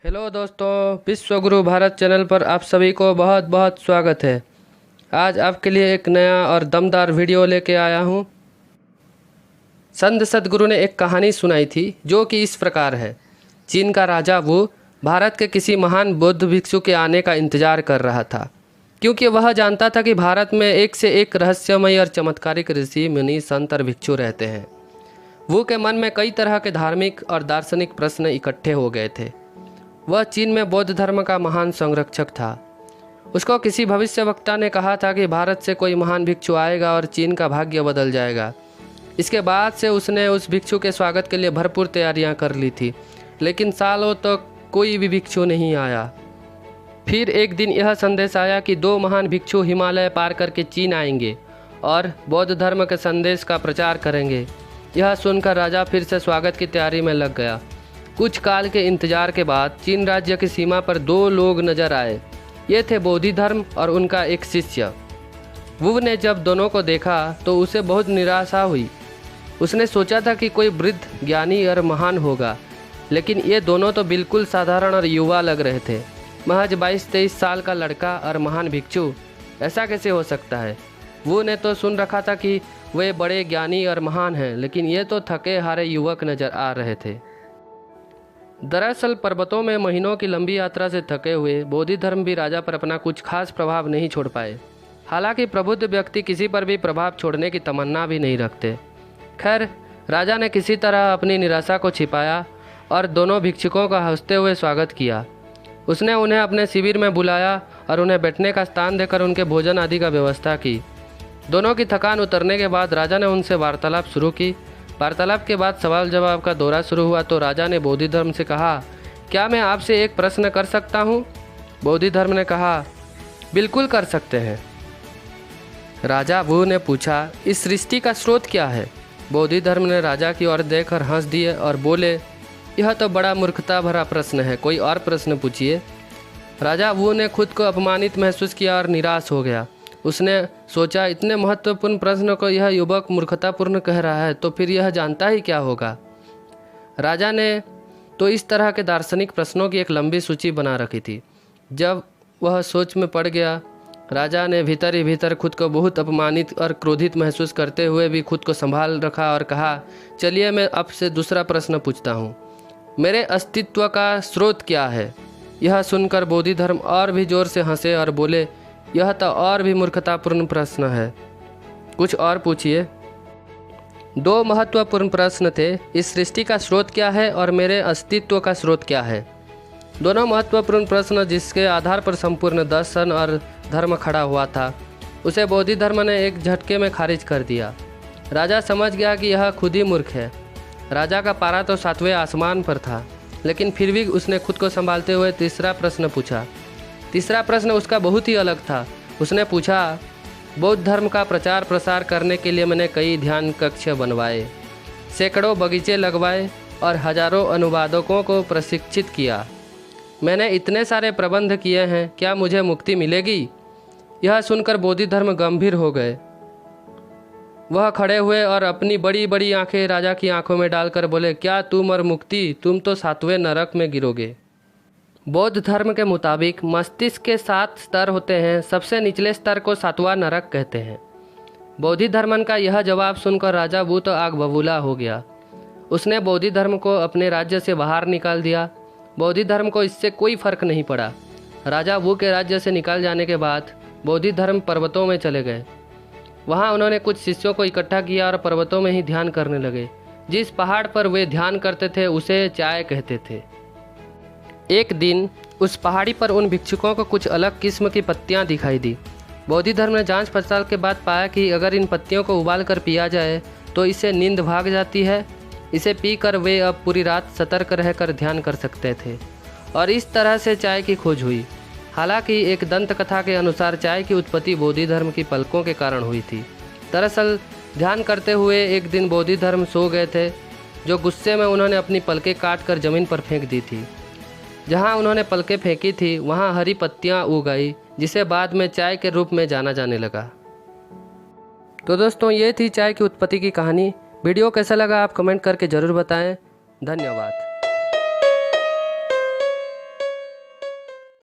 Hello दोस्तों, विश्व गुरु Bharat channel पर आप सभी को बहुत बहुत स्वागत है। आज आपके लिए एक नया और दमदार वीडियो लेके आया हूँ। संत सद्गुरु ने एक कहानी सुनाई थी जो कि इस प्रकार है। चीन का राजा वो भारत के किसी महान बौद्ध भिक्षु के आने का इंतजार कर रहा था, क्योंकि वह जानता था कि भारत में एक से एक रहस्यमय और चमत्कारिक ऋषि मुनि संत और भिक्षु रहते हैं। वो के मन में कई तरह के धार्मिक और दार्शनिक प्रश्न इकट्ठे हो गए थे। वह चीन में बौद्ध धर्म का महान संरक्षक था। उसको किसी भविष्यवक्ता ने कहा था कि भारत से कोई महान भिक्षु आएगा और चीन का भाग्य बदल जाएगा। इसके बाद से उसने उस भिक्षु के स्वागत के लिए भरपूर तैयारियां कर ली थी, लेकिन सालों तक तो कोई भी भिक्षु नहीं आया। फिर एक दिन यह संदेश आया कि दो महान भिक्षु हिमालय पार करके चीन आएंगे और बौद्ध धर्म के संदेश का प्रचार करेंगे। यह सुनकर राजा फिर से स्वागत की तैयारी में लग गया। कुछ काल के इंतजार के बाद चीन राज्य की सीमा पर दो लोग नजर आए। ये थे बोधि धर्म और उनका एक शिष्य। वुव ने जब दोनों को देखा तो उसे बहुत निराशा हुई। उसने सोचा था कि कोई वृद्ध ज्ञानी और महान होगा, लेकिन ये दोनों तो बिल्कुल साधारण और युवा लग रहे थे। महज 22-23 साल का लड़का और महान भिक्षु, ऐसा कैसे हो सकता है? वो ने तो सुन रखा था कि वे बड़े ज्ञानी और महान हैं, लेकिन ये तो थके हारे युवक नजर आ रहे थे। दरअसल पर्वतों में महीनों की लंबी यात्रा से थके हुए बोधि धर्म भी राजा पर अपना कुछ खास प्रभाव नहीं छोड़ पाए। हालांकि प्रबुद्ध व्यक्ति किसी पर भी प्रभाव छोड़ने की तमन्ना भी नहीं रखते। खैर, राजा ने किसी तरह अपनी निराशा को छिपाया और दोनों भिक्षुकों का हंसते हुए स्वागत किया। उसने उन्हें अपने शिविर में बुलाया और उन्हें बैठने का स्थान देकर उनके भोजन आदि का व्यवस्था की। दोनों की थकान उतरने के बाद राजा ने उनसे वार्तालाप शुरू की। वार्तालाप के बाद सवाल जवाब का दौरा शुरू हुआ तो राजा ने बोधि धर्म से कहा, क्या मैं आपसे एक प्रश्न कर सकता हूँ? बोधि धर्म ने कहा, बिल्कुल कर सकते हैं। राजा वुव ने पूछा, इस सृष्टि का स्रोत क्या है? बोधि धर्म ने राजा की ओर देखकर हंस दिए और बोले, यह तो बड़ा मूर्खता भरा प्रश्न है, कोई और प्रश्न पूछिए। राजा वुव ने खुद को अपमानित महसूस किया और निराश हो गया। उसने सोचा, इतने महत्वपूर्ण प्रश्न को यह युवक मूर्खतापूर्ण कह रहा है, तो फिर यह जानता ही क्या होगा। राजा ने तो इस तरह के दार्शनिक प्रश्नों की एक लंबी सूची बना रखी थी। जब वह सोच में पड़ गया, राजा ने भीतर ही भीतर खुद को बहुत अपमानित और क्रोधित महसूस करते हुए भी खुद को संभाल रखा और कहा, चलिए मैं आपसे दूसरा प्रश्न पूछता हूँ, मेरे अस्तित्व का स्रोत क्या है? यह सुनकर बोधि धर्म और भी जोर से हंसे और बोले, यह तो और भी मूर्खतापूर्ण प्रश्न है, कुछ और पूछिए। दो महत्वपूर्ण प्रश्न थे, इस सृष्टि का स्रोत क्या है और मेरे अस्तित्व का स्रोत क्या है। दोनों महत्वपूर्ण प्रश्न जिसके आधार पर संपूर्ण दर्शन और धर्म खड़ा हुआ था, उसे बोधि धर्म ने एक झटके में खारिज कर दिया। राजा समझ गया कि यह खुद ही मूर्ख है। राजा का पारा तो 7वें आसमान पर था, लेकिन फिर भी उसने खुद को संभालते हुए तीसरा प्रश्न पूछा। तीसरा प्रश्न उसका बहुत ही अलग था। उसने पूछा, बौद्ध धर्म का प्रचार प्रसार करने के लिए मैंने कई ध्यान कक्ष बनवाए, सैकड़ों बगीचे लगवाए और हजारों अनुवादकों को प्रशिक्षित किया। मैंने इतने सारे प्रबंध किए हैं, क्या मुझे मुक्ति मिलेगी? यह सुनकर बोधि धर्म गंभीर हो गए। वह खड़े हुए और अपनी बड़ी बड़ी आंखें राजा की आंखों में डालकर बोले, क्या तुम और मुक्ति? तुम तो 7वें नरक में गिरोगे। बौद्ध धर्म के मुताबिक मस्तिष्क के 7 स्तर होते हैं। सबसे निचले स्तर को 7वां नरक कहते हैं। बोधि धर्मन का यह जवाब सुनकर राजा वुव तो आग बबूला हो गया। उसने बोधि धर्म को अपने राज्य से बाहर निकाल दिया। बोधि धर्म को इससे कोई फर्क नहीं पड़ा। राजा वुव के राज्य से निकाल जाने के बाद बोधि धर्म पर्वतों में चले गए। वहाँ उन्होंने कुछ शिष्यों को इकट्ठा किया और पर्वतों में ही ध्यान करने लगे। जिस पहाड़ पर वे ध्यान करते थे उसे चाय कहते थे। एक दिन उस पहाड़ी पर उन भिक्षुकों को कुछ अलग किस्म की पत्तियां दिखाई दी। बोधि धर्म ने जांच पड़ताल के बाद पाया कि अगर इन पत्तियों को उबाल कर पिया जाए तो इससे नींद भाग जाती है। इसे पीकर वे अब पूरी रात सतर्क रहकर ध्यान कर सकते थे और इस तरह से चाय की खोज हुई। हालांकि एक दंत कथा के अनुसार चाय की उत्पत्ति बोधि धर्म की पलकों के कारण हुई थी। दरअसल ध्यान करते हुए एक दिन बोधि धर्म सो गए थे, जो गुस्से में उन्होंने अपनी पलकें काट कर जमीन पर फेंक दी थी। जहाँ उन्होंने पलकें फेंकी थी वहाँ हरी पत्तियाँ उग आई, जिसे बाद में चाय के रूप में जाना जाने लगा। तो दोस्तों, ये थी चाय की उत्पत्ति की कहानी। वीडियो कैसा लगा आप कमेंट करके ज़रूर बताएं। धन्यवाद।